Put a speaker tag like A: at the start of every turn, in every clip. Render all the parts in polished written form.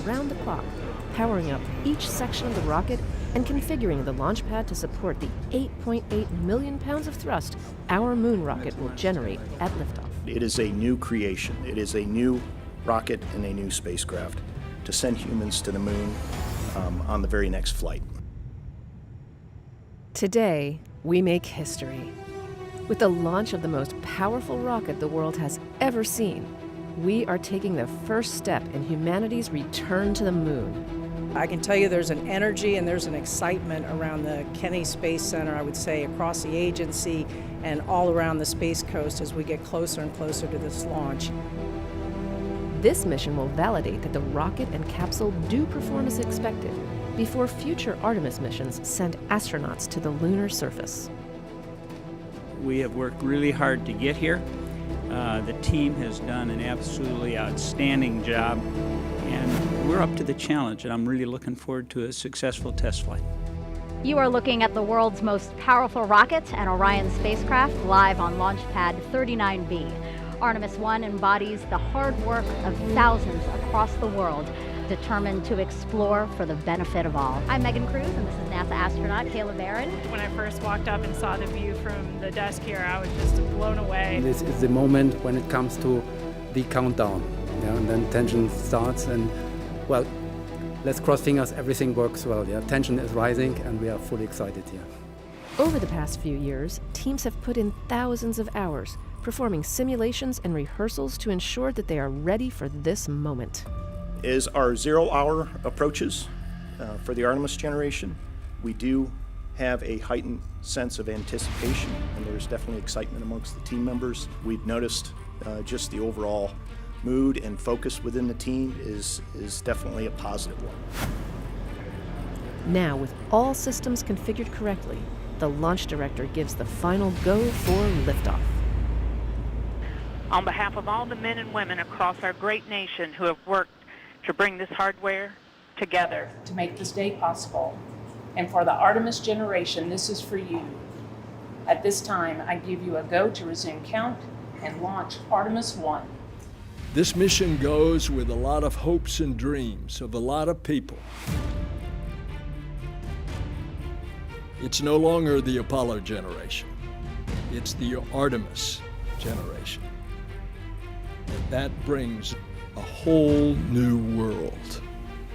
A: around the clock, powering up each section of the rocket and configuring the launch pad to support the 8.8 million pounds of thrust our moon rocket will generate at liftoff.
B: It is a new creation. It is a new rocket and a new spacecraft to send humans to the moon on the very next flight.
A: Today, we make history. With the launch of the most powerful rocket the world has ever seen, we are taking the first step in humanity's return to the moon.
C: I can tell you there's an energy and there's an excitement around the Kennedy Space Center, I would say, across the agency and all around the Space Coast as we get closer and closer to this launch.
A: This mission will validate that the rocket and capsule do perform as expected before future Artemis missions send astronauts to the lunar surface.
D: We have worked really hard to get here. The team has done an absolutely outstanding job, and we're up to the challenge, and I'm really looking forward to a successful test flight.
E: You are looking at the world's most powerful rocket and Orion spacecraft live on Launch Pad 39B. Artemis 1 embodies the hard work of thousands across the world, determined to explore for the benefit of all. I'm Megan Cruz, and this is NASA astronaut Kayla Barron.
F: When I first walked up and saw the view from the desk here, I was just blown away.
G: This is the moment when it comes to the countdown, and then tension starts, and well, let's cross fingers, everything works well. Tension is rising, and we are fully excited here.
A: Over the past few years, teams have put in thousands of hours, performing simulations and rehearsals to ensure that they are ready for this moment.
B: As our 0 hour approaches for the Artemis generation, we do have a heightened sense of anticipation, and there's definitely excitement amongst the team members. We've noticed just the overall mood and focus within the team is definitely a positive one.
A: Now, with all systems configured correctly, the launch director gives the final go for liftoff.
H: On behalf of all the men and women across our great nation who have worked to bring this hardware together.
I: To make this day possible. And for the Artemis generation, this is for you. At this time, I give you a go to resume count and launch Artemis 1.
J: This mission goes with a lot of hopes and dreams of a lot of people. It's no longer the Apollo generation. It's the Artemis generation. And that brings a whole new world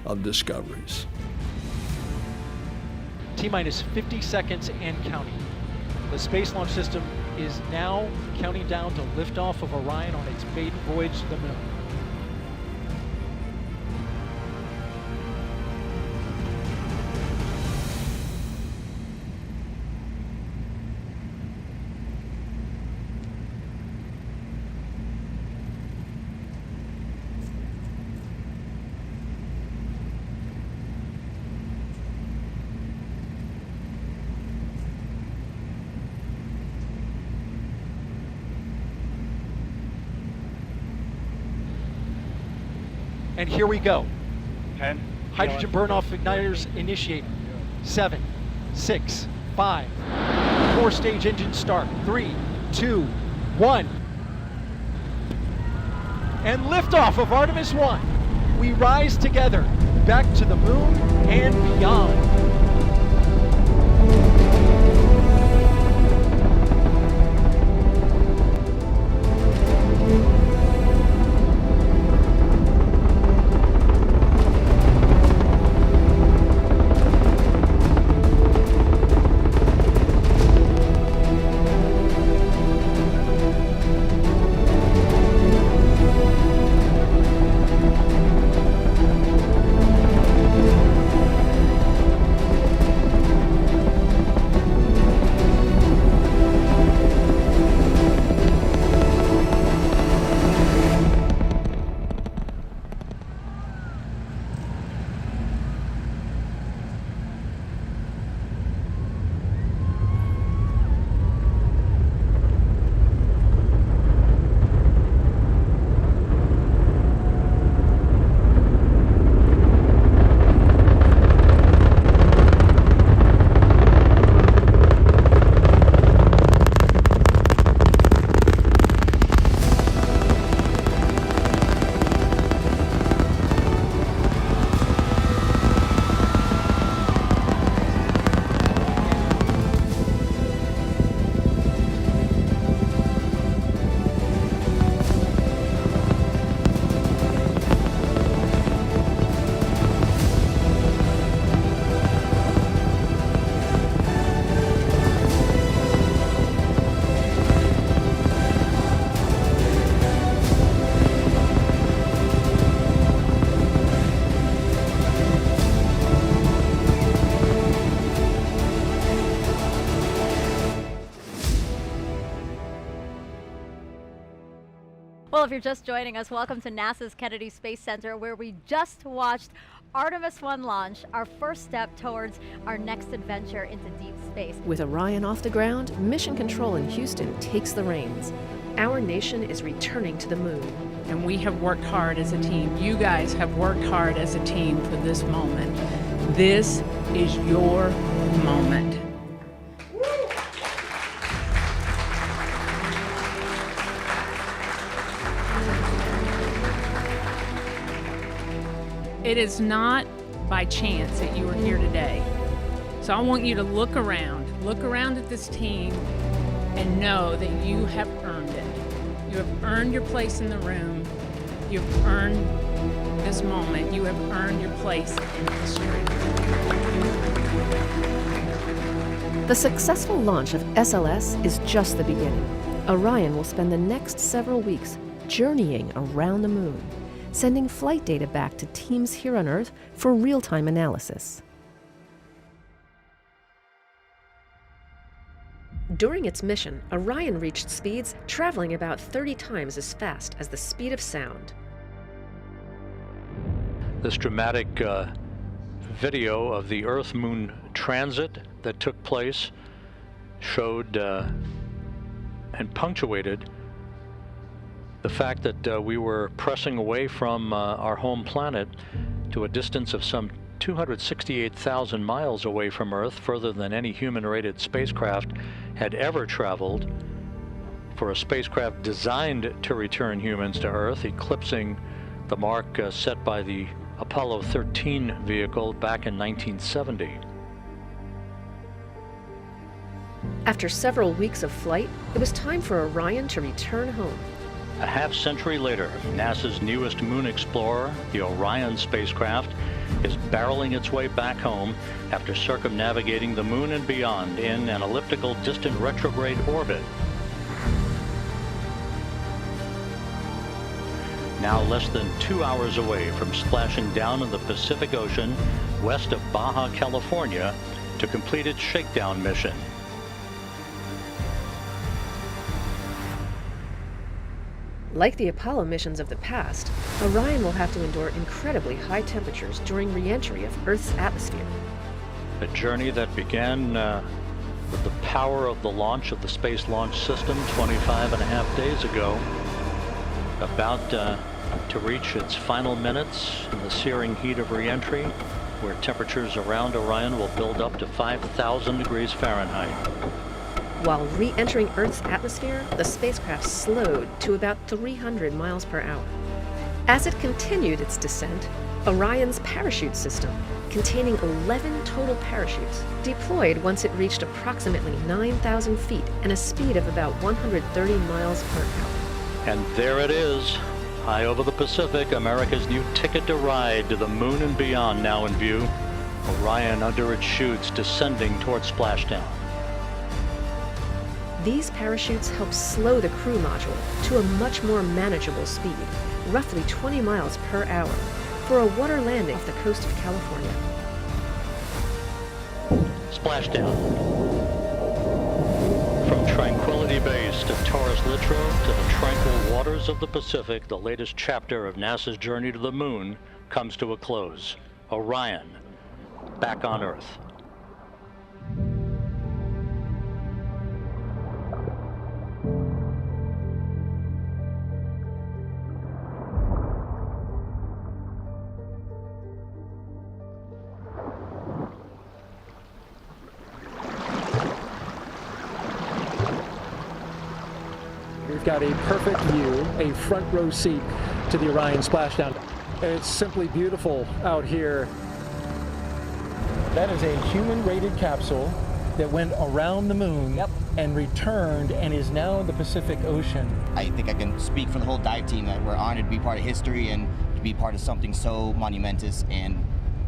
J: of discoveries.
K: T-minus 50 seconds and counting. The Space Launch System is now counting down to liftoff of Orion on its maiden voyage to the moon. And here we go.
L: 10.
K: Hydrogen burn-off igniters initiated. 7, 6, 5. 4-stage engine start. 3, 2, 1. And liftoff of Artemis 1. We rise together back to the moon and beyond.
E: Well, if you're just joining us, welcome to NASA's Kennedy Space Center, where we just watched Artemis 1 launch, our first step towards our next adventure into deep space.
A: With Orion off the ground, Mission Control in Houston takes the reins. Our nation is returning to the moon.
I: And we have worked hard as a team. You guys have worked hard as a team for this moment. This is your moment. It is not by chance that you are here today. So I want you to look around at this team and know that you have earned it. You have earned your place in the room. You've earned this moment. You have earned your place in history.
A: The successful launch of SLS is just the beginning. Orion will spend the next several weeks journeying around the moon, sending flight data back to teams here on Earth for real-time analysis. During its mission, Orion reached speeds traveling about 30 times as fast as the speed of sound.
L: This dramatic video of the Earth-Moon transit that took place showed and punctuated the fact that we were pressing away from our home planet to a distance of some 268,000 miles away from Earth, further than any human-rated spacecraft had ever traveled, for a spacecraft designed to return humans to Earth, eclipsing the mark set by the Apollo 13 vehicle back in 1970.
A: After several weeks of flight, it was time for Orion to return home.
L: A half-century later, NASA's newest moon explorer, the Orion spacecraft, is barreling its way back home after circumnavigating the moon and beyond in an elliptical distant retrograde orbit. Now less than 2 hours away from splashing down in the Pacific Ocean west of Baja, California, to complete its shakedown mission.
A: Like the Apollo missions of the past, Orion will have to endure incredibly high temperatures during re-entry of Earth's atmosphere.
L: A journey that began with the power of the launch of the Space Launch System 25.5 days ago, about to reach its final minutes in the searing heat of re-entry, where temperatures around Orion will build up to 5,000 degrees Fahrenheit.
A: While re-entering Earth's atmosphere, the spacecraft slowed to about 300 miles per hour. As it continued its descent, Orion's parachute system, containing 11 total parachutes, deployed once it reached approximately 9,000 feet and a speed of about 130 miles per hour.
L: And there it is, high over the Pacific, America's new ticket to ride to the moon and beyond now in view. Orion under its chutes descending towards splashdown.
A: These parachutes help slow the crew module to a much more manageable speed, roughly 20 miles per hour, for a water landing off the coast of California.
L: Splashdown. From Tranquility Base to Taurus Littrow to the tranquil waters of the Pacific, the latest chapter of NASA's journey to the moon comes to a close. Orion, back on Earth.
K: We've got a perfect view, a front row seat to the Orion splashdown. It's simply beautiful out here. That is a human-rated capsule that went around the moon and returned and is now in the Pacific Ocean.
M: I think I can speak for the whole dive team that we're honored to be part of history and to be part of something so monumentous, and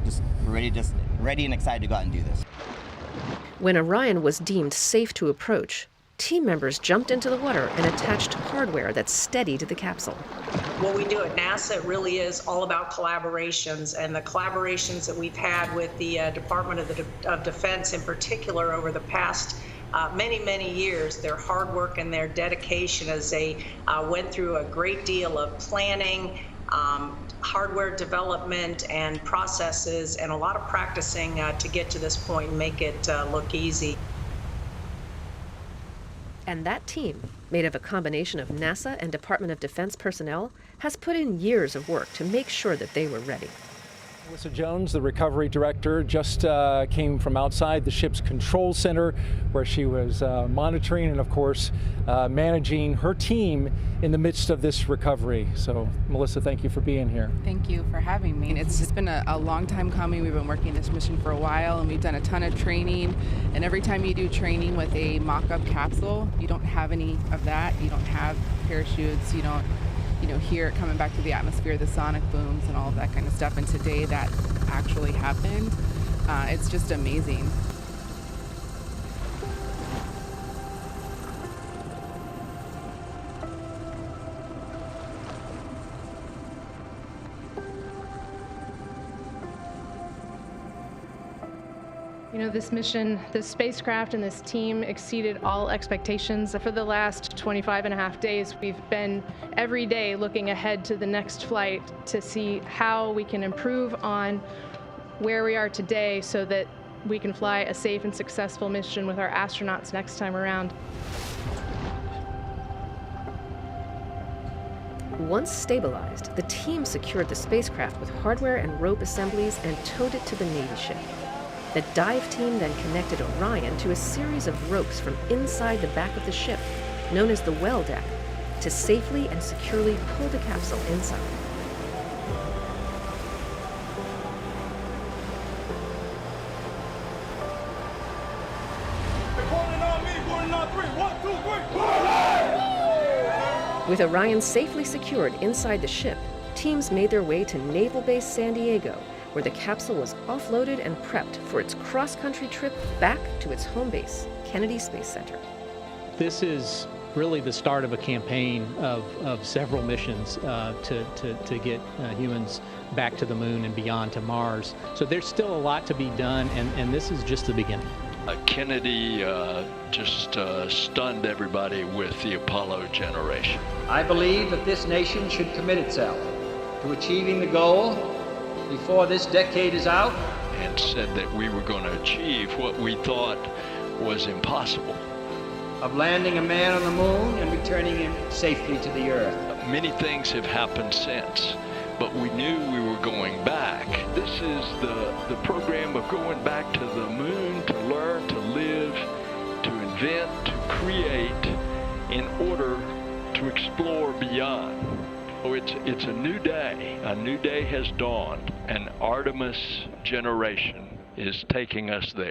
M: just ready and excited to go out and do this.
A: When Orion was deemed safe to approach, team members jumped into the water and attached hardware that steadied the capsule.
C: What we do at NASA really is all about collaborations, and the collaborations that we've had with the Department of Defense in particular over the past many years, their hard work and their dedication as they went through a great deal of planning, hardware development and processes, and a lot of practicing to get to this point and make it look easy.
A: And that team, made of a combination of NASA and Department of Defense personnel, has put in years of work to make sure that they were ready.
K: Melissa Jones, the recovery director, just came from outside the ship's control center where she was monitoring and, of course, managing her team in the midst of this recovery. So, Melissa, thank you for being here.
N: Thank you for having me. It's been a long time coming. We've been working this mission for a while, and we've done a ton of training. And every time you do training with a mock-up capsule, you don't have any of that. You don't have parachutes. You don't hear it coming back to the atmosphere, the sonic booms and all of that kind of stuff. And today that actually happened. It's just amazing.
F: You know, this mission, this spacecraft and this team exceeded all expectations. For the last 25 and a half days, we've been every day looking ahead to the next flight to see how we can improve on where we are today so that we can fly a safe and successful mission with our astronauts next time around.
A: Once stabilized, the team secured the spacecraft with hardware and rope assemblies and towed it to the Navy ship. The dive team then connected Orion to a series of ropes from inside the back of the ship, known as the well deck, to safely and securely pull the capsule inside. With Orion safely secured inside the ship, teams made their way to Naval Base San Diego, where the capsule was offloaded and prepped for its cross-country trip back to its home base, Kennedy Space Center.
O: This is really the start of a campaign of several missions to get humans back to the moon and beyond to Mars. So there's still a lot to be done, and this is just the beginning.
P: Kennedy just stunned everybody with the Apollo generation.
Q: I believe that this nation should commit itself to achieving the goal before this decade is out.
P: And said that we were going to achieve what we thought was impossible.
Q: Of landing a man on the moon and returning him safely to the Earth.
P: Many things have happened since, but we knew we were going back. This is the program of going back to the moon to learn, to live, to invent, to create in order to explore beyond. Oh, it's a new day. A new day has dawned. An Artemis generation is taking us there.